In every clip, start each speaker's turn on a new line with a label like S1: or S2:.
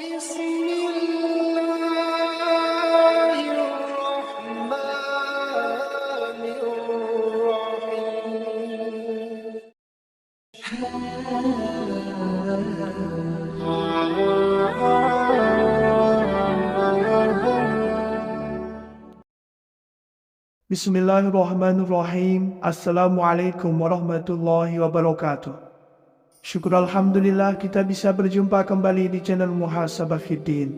S1: بسم الله الرحمن الرحيم.
S2: Bismillahirrahmanirrahim. Assalamualaikum warahmatullahi wabarakatuh. Syukur Alhamdulillah kita bisa berjumpa kembali di channel Muhasabah Fiddin.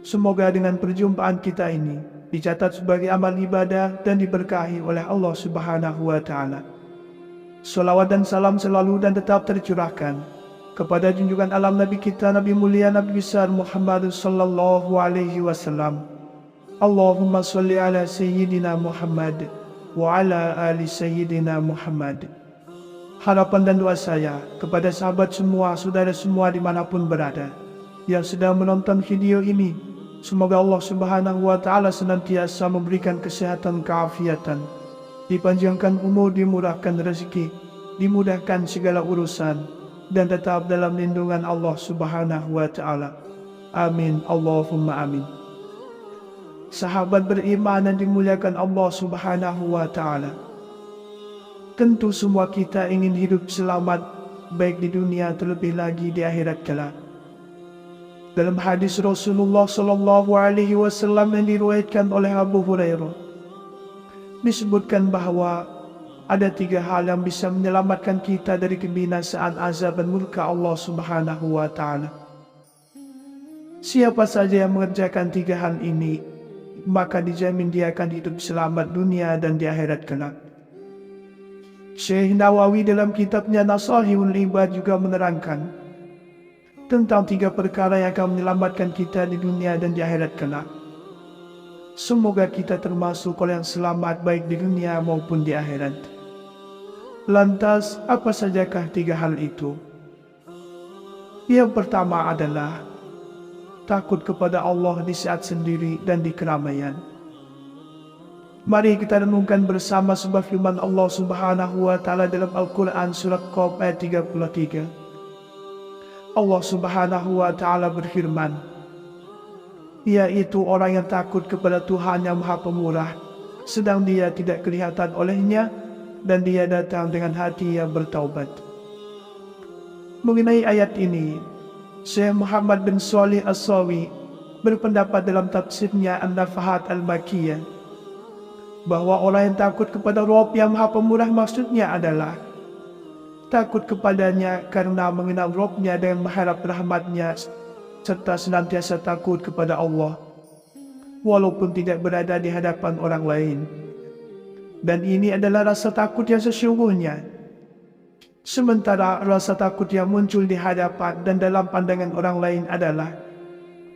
S2: Semoga dengan perjumpaan kita ini dicatat sebagai amal ibadah dan diberkahi oleh Allah Subhanahu wa Ta'ala. Salawat dan salam selalu dan tetap tercurahkan kepada junjungan alam Nabi kita, Nabi mulia, Nabi besar Muhammad sallallahu alaihi wasallam. Allahumma salli ala Sayyidina Muhammad wa ala ali Sayyidina Muhammad. Harapan dan doa saya kepada sahabat semua, saudara semua dimanapun berada yang sedang menonton video ini, semoga Allah Subhanahu wa Ta'ala senantiasa memberikan kesehatan, keafiatan, dipanjangkan umur, dimurahkan rezeki, dimudahkan segala urusan, dan tetap dalam lindungan Allah Subhanahu wa Ta'ala. Amin, Allahumma amin. Sahabat beriman yang dimuliakan Allah Subhanahu wa Ta'ala, tentu semua kita ingin hidup selamat, baik di dunia terlebih lagi di akhirat kelak. Dalam hadis Rasulullah sallallahu alaihi wasallam yang diriwayatkan oleh Abu Hurairah, disebutkan bahwa ada 3 hal yang bisa menyelamatkan kita dari kebinasaan, azab dan murka Allah Subhanahu wa Ta'ala. Siapa saja yang mengerjakan 3 hal ini, maka dijamin dia akan hidup selamat dunia dan di akhirat kelak. Syekh Nawawi dalam kitabnya Nasahihul Ibad juga menerangkan tentang 3 perkara yang akan menyelamatkan kita di dunia dan di akhirat kelak. Semoga kita termasuk orang yang selamat baik di dunia maupun di akhirat. Lantas, apa sajakah 3 hal itu? Yang pertama adalah takut kepada Allah di saat sendiri dan di keramaian. Mari kita renungkan bersama sebuah firman Allah Subhanahu wa Ta'ala dalam Al-Quran surat Qaf ayat 33. Allah Subhanahu wa Ta'ala berfirman, yaitu orang yang takut kepada Tuhan yang Maha Pemurah, sedang dia tidak kelihatan olehnya, dan dia datang dengan hati yang bertaubat. Mengenai ayat ini, Syekh Muhammad bin Shalih As-Sawi berpendapat dalam tafsirnya An-Nafahat Al-Makiyah bahwa orang yang takut kepada Rabb yang Maha Pemurah maksudnya adalah takut kepadanya karena mengenal Rabb-nya dan mengharap rahmat-Nya, serta senantiasa takut kepada Allah walaupun tidak berada di hadapan orang lain. Dan ini adalah rasa takut yang sesungguhnya. Sementara rasa takut yang muncul di hadapan dan dalam pandangan orang lain adalah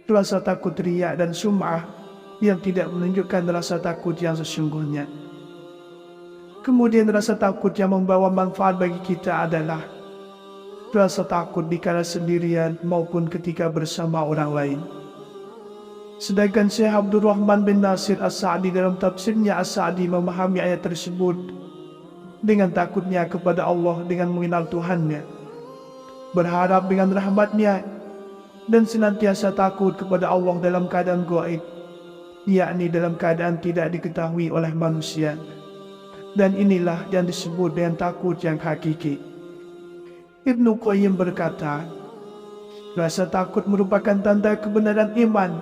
S2: rasa takut riya dan sum'ah yang tidak menunjukkan rasa takut yang sesungguhnya. Kemudian rasa takut yang membawa manfaat bagi kita adalah rasa takut dikala sendirian maupun ketika bersama orang lain. Sedangkan Syekh Abdul Rahman bin Nasir As-Sa'di dalam tafsirnya As-Sa'di memahami ayat tersebut dengan takutnya kepada Allah dengan mengenal Tuhannya, berharap dengan rahmat-Nya, dan senantiasa takut kepada Allah dalam keadaan gaib, yakni dalam keadaan tidak diketahui oleh manusia. Dan inilah yang disebut dengan takut yang hakiki. Ibnu Qayyim berkata, rasa takut merupakan tanda kebenaran iman,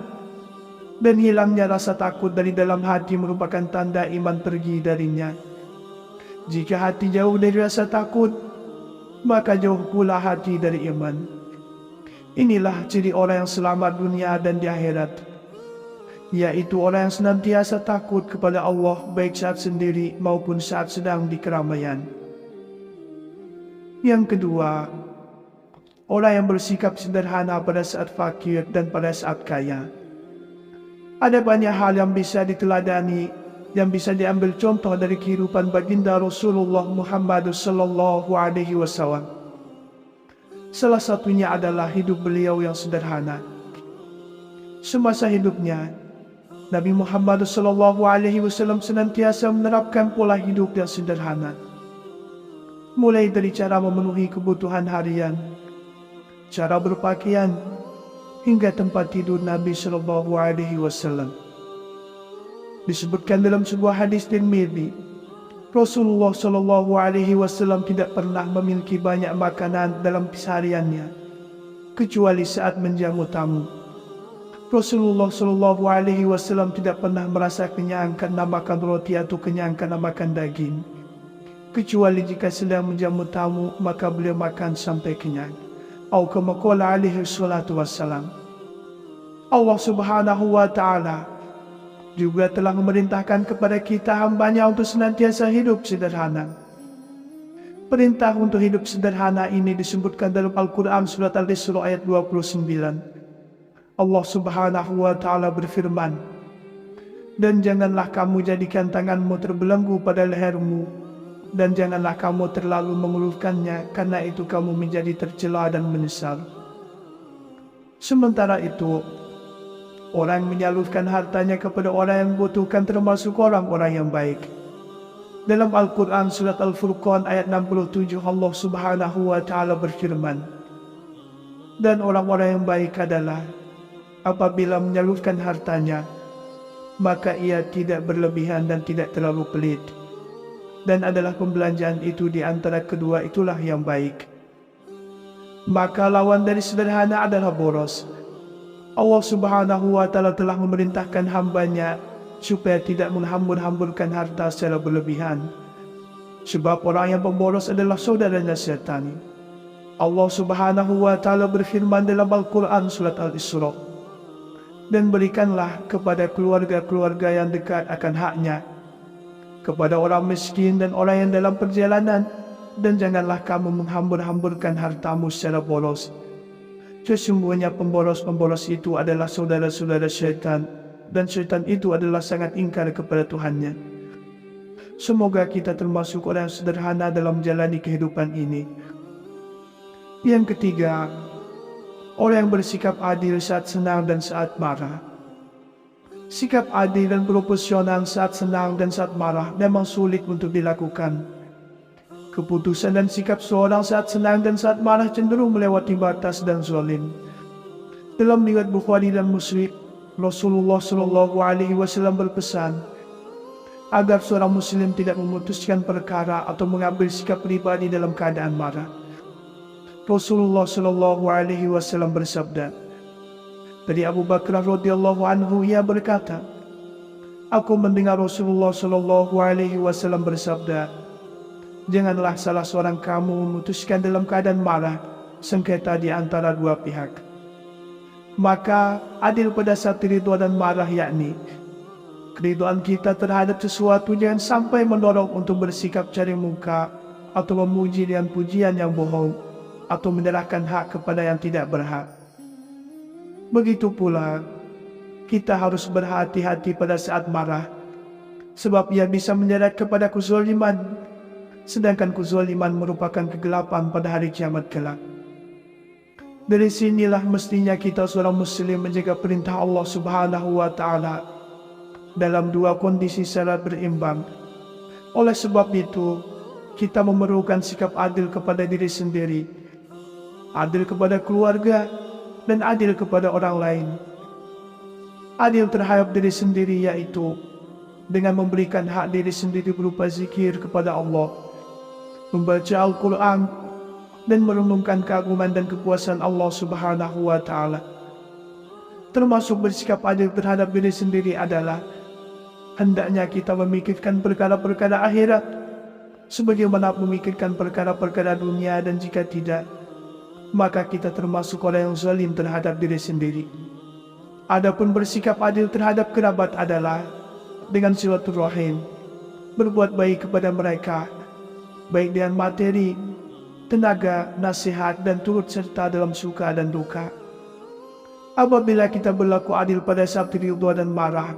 S2: dan hilangnya rasa takut dari dalam hati merupakan tanda iman pergi darinya. Jika hati jauh dari rasa takut, maka jauh pula hati dari iman. Inilah ciri orang yang selamat dunia dan di akhirat, yaitu orang yang senantiasa takut kepada Allah baik saat sendiri maupun saat sedang di keramaian. Yang kedua, orang yang bersikap sederhana pada saat fakir dan pada saat kaya. Ada banyak hal yang bisa diteladani, yang bisa diambil contoh dari kehidupan baginda Rasulullah Muhammad sallallahu alaihi wasallam. Salah satunya adalah hidup beliau yang sederhana. Semasa hidupnya, Nabi Muhammad sallallahu alaihi wasallam senantiasa menerapkan pola hidup yang sederhana. Mulai dari cara memenuhi kebutuhan harian, cara berpakaian, hingga tempat tidur Nabi Shallallahu Alaihi Wasallam. Disebutkan dalam sebuah hadis Tirmidzi, Rasulullah Shallallahu Alaihi Wasallam tidak pernah memiliki banyak makanan dalam kesehariannya, kecuali saat menjamu tamu. Rasulullah Shallallahu Alaihi Wasallam tidak pernah merasa kenyang karena makan roti atau kenyang karena makan daging, kecuali jika sedang menjamu tamu maka beliau makan sampai kenyang. Atau kama qala alaihi salatu wassalam. Allah Subhanahu wa Ta'ala juga telah memerintahkan kepada kita hambanya untuk senantiasa hidup sederhana. Perintah untuk hidup sederhana ini disebutkan dalam Al-Quran surat Al-Isra ayat 29. Allah Subhanahu wa Ta'ala berfirman, "Dan janganlah kamu jadikan tanganmu terbelenggu pada lehermu, dan janganlah kamu terlalu mengulurkannya, karena itu kamu menjadi tercela dan menyesal." Sementara itu, orang menyalurkan hartanya kepada orang yang membutuhkan termasuk orang-orang yang baik. Dalam Al-Quran surat Al-Furqan ayat 67, Allah Subhanahu wa Ta'ala berfirman, "Dan orang-orang yang baik adalah apabila menyalurkan hartanya, maka ia tidak berlebihan dan tidak terlalu pelit. Dan adalah pembelanjaan itu di antara kedua itulah yang baik." Maka lawan dari sederhana adalah boros. Allah Subhanahu wa Ta'ala telah memerintahkan hambanya supaya tidak menghambur-hamburkan harta secara berlebihan, sebab orang yang pemboros adalah saudaranya setan. Allah Subhanahu wa Ta'ala berfirman dalam Al-Quran surat Al-Isra, "Dan berikanlah kepada keluarga-keluarga yang dekat akan haknya, kepada orang miskin dan orang yang dalam perjalanan, dan janganlah kamu menghambur-hamburkan hartamu secara boros. Sesungguhnya pemboros-pemboros itu adalah saudara-saudara syaitan, dan syaitan itu adalah sangat ingkar kepada Tuhannya." Semoga kita termasuk orang yang sederhana dalam menjalani kehidupan ini. Yang ketiga, orang yang bersikap adil saat senang dan saat marah. Sikap adil dan proporsional saat senang dan saat marah memang sulit untuk dilakukan. Keputusan dan sikap seorang saat senang dan saat marah cenderung melewati batas dan zalim. Dalam riwayat Bukhari dan Muslim, Rasulullah Shallallahu Alaihi Wasallam berpesan agar seorang Muslim tidak memutuskan perkara atau mengambil sikap pribadi dalam keadaan marah. Rasulullah Shallallahu Alaihi Wasallam bersabda, dari Abu Bakar radhiyallahu anhu, ia berkata, "Aku mendengar Rasulullah Shallallahu Alaihi Wasallam bersabda, janganlah salah seorang kamu memutuskan dalam keadaan marah sengketa di antara dua pihak. Maka adil pada saat ridho dan marah, yakni keridhaan kita terhadap sesuatu jangan sampai mendorong untuk bersikap cari muka atau memuji dengan pujian yang bohong atau menyerahkan hak kepada yang tidak berhak. Begitu pula, kita harus berhati-hati pada saat marah, sebab ia bisa menyeret kepada kezaliman, sedangkan kezaliman merupakan kegelapan pada hari kiamat kelak. Dari sinilah mestinya kita seorang Muslim menjaga perintah Allah Subhanahu wa Ta'ala dalam dua kondisi secara berimbang. Oleh sebab itu, kita memerlukan sikap adil kepada diri sendiri, adil kepada keluarga, dan adil kepada orang lain. Adil terhadap diri sendiri yaitu dengan memberikan hak diri sendiri berupa zikir kepada Allah, membaca Al-Quran, dan merenungkan keagungan dan kepuasan Allah Subhanahu wa Ta'ala. Termasuk bersikap adil terhadap diri sendiri adalah hendaknya kita memikirkan perkara-perkara akhirat sebagaimana memikirkan perkara-perkara dunia, dan jika tidak, maka kita termasuk orang yang zalim terhadap diri sendiri. Adapun bersikap adil terhadap kerabat adalah dengan silaturahim, berbuat baik kepada mereka, baik dengan materi, tenaga, nasihat, dan turut serta dalam suka dan duka. Apabila kita berlaku adil pada saat ridha dan marah,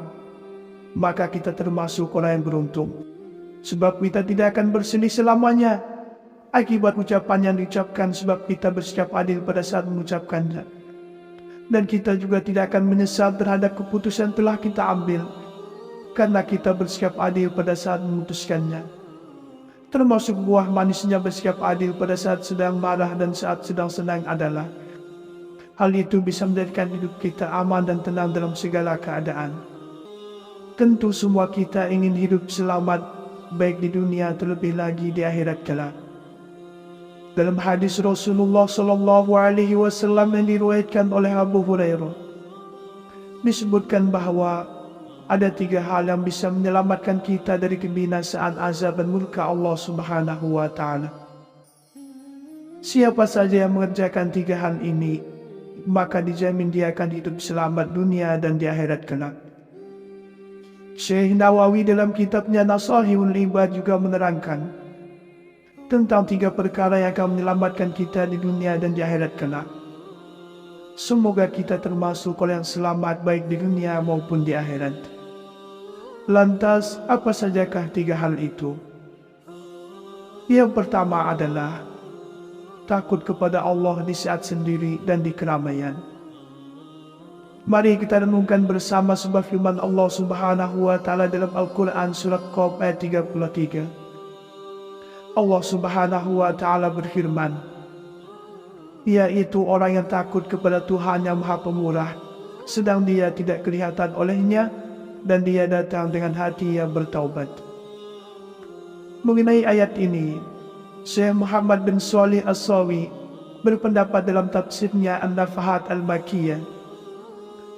S2: maka kita termasuk orang yang beruntung, sebab kita tidak akan bersedih selamanya akibat ucapan yang diucapkan, sebab kita bersikap adil pada saat mengucapkannya. Dan kita juga tidak akan menyesal terhadap keputusan telah kita ambil, karena kita bersikap adil pada saat memutuskannya. Termasuk buah manisnya bersikap adil pada saat sedang marah dan saat sedang senang adalah Hal itu bisa menjadikan hidup kita aman dan tenang dalam segala keadaan. Tentu semua kita ingin hidup selamat, baik di dunia terlebih lagi di akhirat kelak. Dalam hadis Rasulullah SAW yang diriwayatkan oleh Abu Hurairah, disebutkan bahwa ada 3 hal yang bisa menyelamatkan kita dari kebinasaan azab dan murka Allah Subhanahu wa Ta'ala. Siapa saja yang mengerjakan 3 hal ini, maka dijamin dia akan hidup selamat dunia dan di akhirat kelak. Syekh Nawawi dalam kitabnya Nasahihul Ibad juga menerangkan tentang 3 perkara yang akan menyelamatkan kita di dunia dan di akhirat kelak. Semoga kita termasuk orang yang selamat baik di dunia maupun di akhirat. Lantas, apa sajakah 3 hal itu? Yang pertama adalah takut kepada Allah di saat sendiri dan di keramaian. Mari kita renungkan bersama sebuah firman Allah Subhanahu wa Ta'ala dalam Al-Quran surat Qaf ayat 33. Allah Subhanahu wa Ta'ala berfirman, yaitu orang yang takut kepada Tuhan yang Maha Pemurah, sedang dia tidak kelihatan olehnya, dan dia datang dengan hati yang bertaubat. Mengenai ayat ini, Syekh Muhammad bin Shalih As-Sawi berpendapat dalam tafsirnya An-Nafahat Al-Makiyah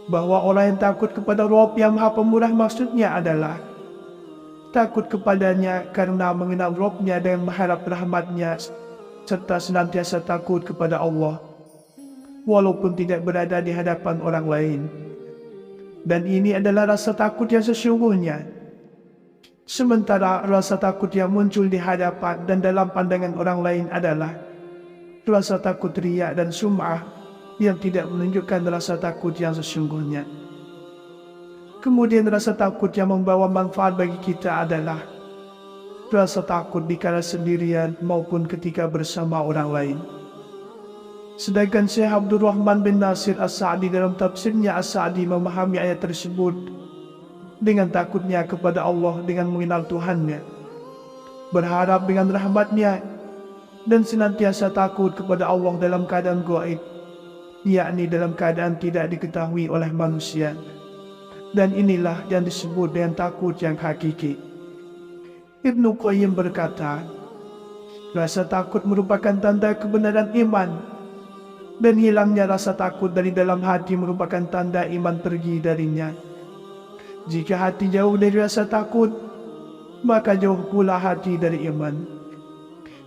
S2: bahwa orang yang takut kepada Rabb yang Maha Pemurah maksudnya adalah takut kepadanya karena mengenal Rabb-nya dan mengharap rahmat-Nya, serta senantiasa takut kepada Allah walaupun tidak berada di hadapan orang lain. Dan ini adalah rasa takut yang sesungguhnya. Sementara rasa takut yang muncul di hadapan dan dalam pandangan orang lain adalah rasa takut riya dan sum'ah yang tidak menunjukkan rasa takut yang sesungguhnya. Kemudian rasa takut yang membawa manfaat bagi kita adalah rasa takut dikala sendirian maupun ketika bersama orang lain. Sedangkan Syekh Abdurrahman bin Nasir As-Sa'di dalam tafsirnya As-Sa'di memahami ayat tersebut dengan takutnya kepada Allah dengan mengenal Tuhannya, berharap dengan rahmat-Nya, dan senantiasa takut kepada Allah dalam keadaan gaib, yakni dalam keadaan tidak diketahui oleh manusia. Dan inilah yang disebut dengan takut yang hakiki. Ibnu Qayyim berkata, rasa takut merupakan tanda kebenaran iman, dan hilangnya rasa takut dari dalam hati merupakan tanda iman pergi darinya. Jika hati jauh dari rasa takut, maka jauh pula hati dari iman.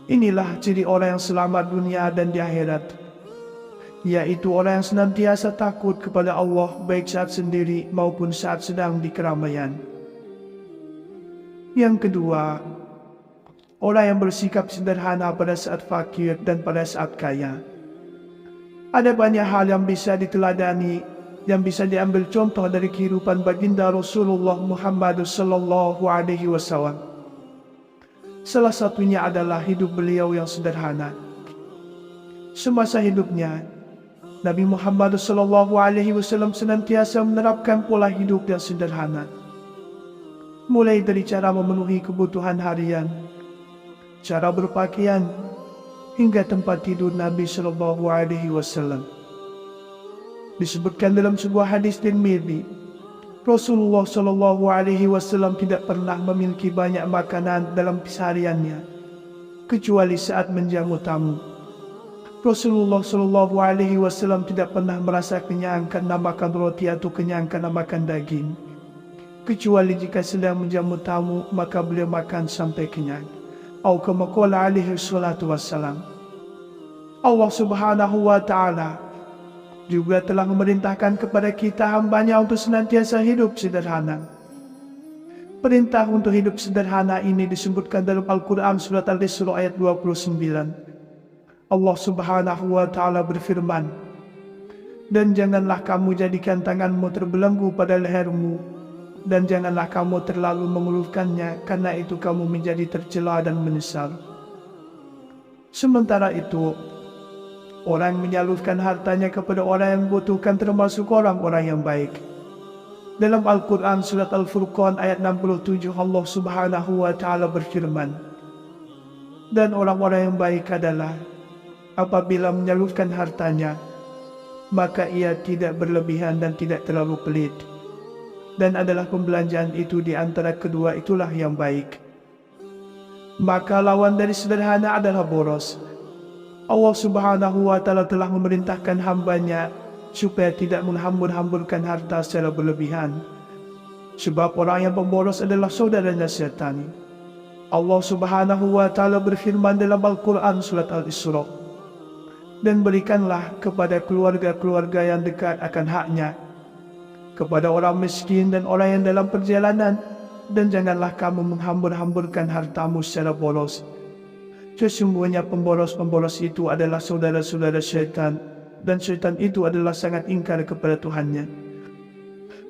S2: Inilah ciri orang yang selamat dunia dan di akhirat, yaitu orang yang senantiasa takut kepada Allah baik saat sendiri maupun saat sedang di keramaian. Yang kedua, orang yang bersikap sederhana pada saat fakir dan pada saat kaya. Ada banyak hal yang bisa diteladani, yang bisa diambil contoh dari kehidupan baginda Rasulullah Muhammad SAW. Salah satunya adalah hidup beliau yang sederhana. Semasa hidupnya, Nabi Muhammad SAW senantiasa menerapkan pola hidup yang sederhana. Mulai dari cara memenuhi kebutuhan harian, cara berpakaian, hingga tempat tidur Nabi SAW. Disebutkan dalam sebuah hadis Tirmidzi, Rasulullah SAW tidak pernah memiliki banyak makanan dalam kesehariannya, kecuali saat menjamu tamu. Rasulullah SAW tidak pernah merasa kenyang karena makan roti atau kenyang karena makan daging, kecuali jika sedang menjamu tamu maka beliau makan sampai kenyang. Atau kama qala alaihi salatu wassalam. Allah Subhanahu wa Ta'ala juga telah memerintahkan kepada kita hambanya untuk senantiasa hidup sederhana. Perintah untuk hidup sederhana ini disebutkan dalam Al-Quran surat Al-Isra ayat 29. Allah Subhanahu wa Ta'ala berfirman, dan janganlah kamu jadikan tanganmu terbelenggu pada lehermu, dan janganlah kamu terlalu mengulurkannya, karena itu kamu menjadi tercela dan menyesal. Sementara itu, orang menyalurkan hartanya kepada orang yang membutuhkan termasuk orang-orang yang baik. Dalam Al-Quran surat Al-Furqan ayat 67, Allah Subhanahu wa Ta'ala berfirman, dan orang-orang yang baik adalah apabila menyalurkan hartanya, maka ia tidak berlebihan dan tidak terlalu pelit. Dan adalah pembelanjaan itu di antara kedua itulah yang baik. Maka lawan dari sederhana adalah boros. Allah Subhanahu wa Ta'ala telah memerintahkan hambanya supaya tidak menghambur-hamburkan harta secara berlebihan. Sebab orang yang pemboros adalah saudaranya setan. Allah Subhanahu wa Ta'ala berfirman dalam Al-Quran surat Al-Isra, dan berikanlah kepada keluarga-keluarga yang dekat akan haknya, kepada orang miskin dan orang yang dalam perjalanan, dan janganlah kamu menghambur-hamburkan hartamu secara boros. Sesungguhnya pemboros-pemboros itu adalah saudara-saudara syaitan, dan syaitan itu adalah sangat ingkar kepada Tuhannya.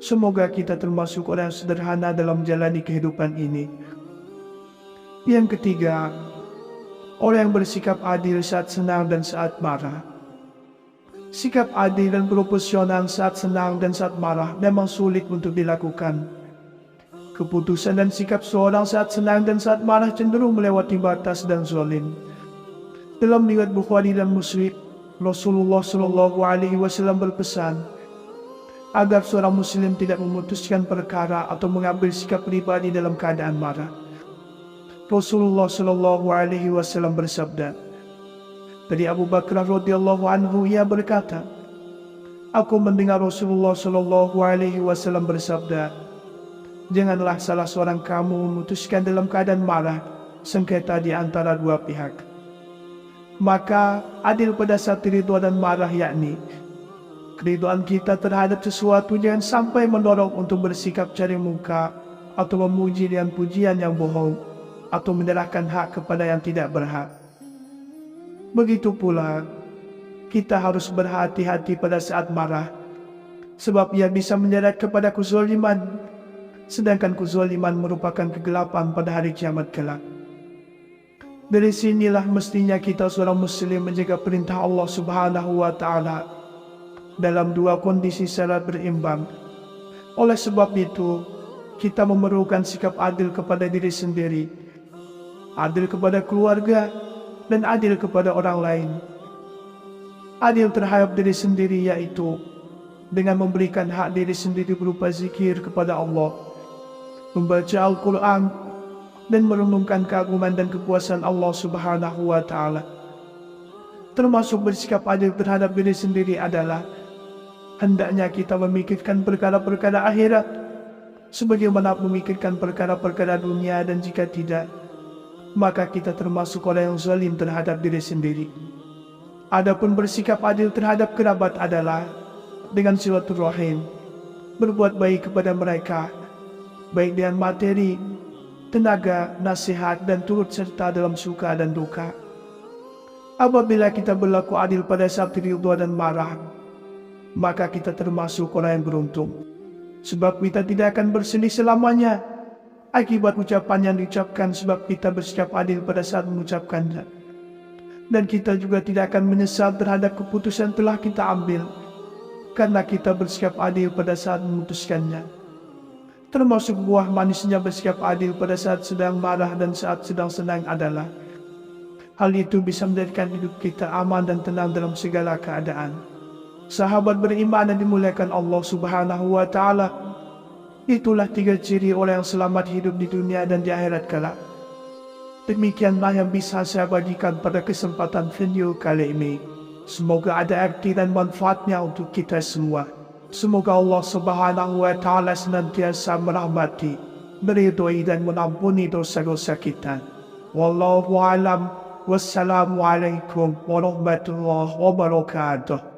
S2: Semoga kita termasuk orang yang sederhana dalam menjalani kehidupan ini. Yang ketiga, orang yang bersikap adil saat senang dan saat marah. Sikap adil dan proporsional saat senang dan saat marah memang sulit untuk dilakukan. Keputusan dan sikap seorang saat senang dan saat marah cenderung melewati batas dan zalim. Dalam riwayat Bukhari dan Muslim, Rasulullah SAW berpesan agar seorang Muslim tidak memutuskan perkara atau mengambil sikap pribadi dalam keadaan marah. Rasulullah SAW bersabda, dari Abu Bakar radhiyallahu anhu, ia berkata, aku mendengar Rasulullah SAW bersabda, janganlah salah seorang kamu memutuskan dalam keadaan marah sengketa di antara dua pihak. Maka adil pada saat ridha dan marah, yakni keridhaan kita terhadap sesuatu jangan sampai mendorong untuk bersikap cari muka atau memuji dengan pujian yang bohong atau menyerahkan hak kepada yang tidak berhak. Begitu pula kita harus berhati-hati pada saat marah, sebab ia bisa menyeret kepada kezaliman, sedangkan kezaliman merupakan kegelapan pada hari kiamat kelak. Dari sinilah mestinya kita seorang muslim menjaga perintah Allah Subhanahu wa Ta'ala dalam dua kondisi secara berimbang. Oleh sebab itu, kita memerlukan sikap adil kepada diri sendiri, adil kepada keluarga, dan adil kepada orang lain. Adil terhadap diri sendiri yaitu dengan memberikan hak diri sendiri berupa zikir kepada Allah, membaca Al-Quran, dan merenungkan keagungan dan kekuasaan Allah Subhanahu wa Ta'ala. Termasuk bersikap adil terhadap diri sendiri adalah hendaknya kita memikirkan perkara-perkara akhirat sebagaimana memikirkan perkara-perkara dunia, dan jika tidak, maka kita termasuk orang yang zalim terhadap diri sendiri. Adapun bersikap adil terhadap kerabat adalah dengan silaturahim, berbuat baik kepada mereka, baik dengan materi, tenaga, nasihat, dan turut serta dalam suka dan duka. Apabila kita berlaku adil pada saat ridha dan marah, maka kita termasuk orang yang beruntung, sebab kita tidak akan bersedih selamanya akibat ucapan yang diucapkan, sebab kita bersikap adil pada saat mengucapkannya. Dan kita juga tidak akan menyesal terhadap keputusan telah kita ambil, karena kita bersikap adil pada saat memutuskannya. Termasuk buah manisnya bersikap adil pada saat sedang marah dan saat sedang senang adalah hal itu bisa menjadikan hidup kita aman dan tenang dalam segala keadaan. Sahabat beriman yang dimuliakan Allah Subhanahu wa Ta'ala, itulah 3 ciri orang yang selamat hidup di dunia dan di akhirat kelak. Demikianlah yang bisa saya bagikan pada kesempatan video kali ini. Semoga ada arti dan manfaatnya untuk kita semua. Semoga Allah Subhanahu wa Ta'ala senantiasa merahmati, meridhoi, dan mengampuni dosa-dosa kita. Wallahu a'lam. Wassalamualaikum warahmatullahi wabarakatuh.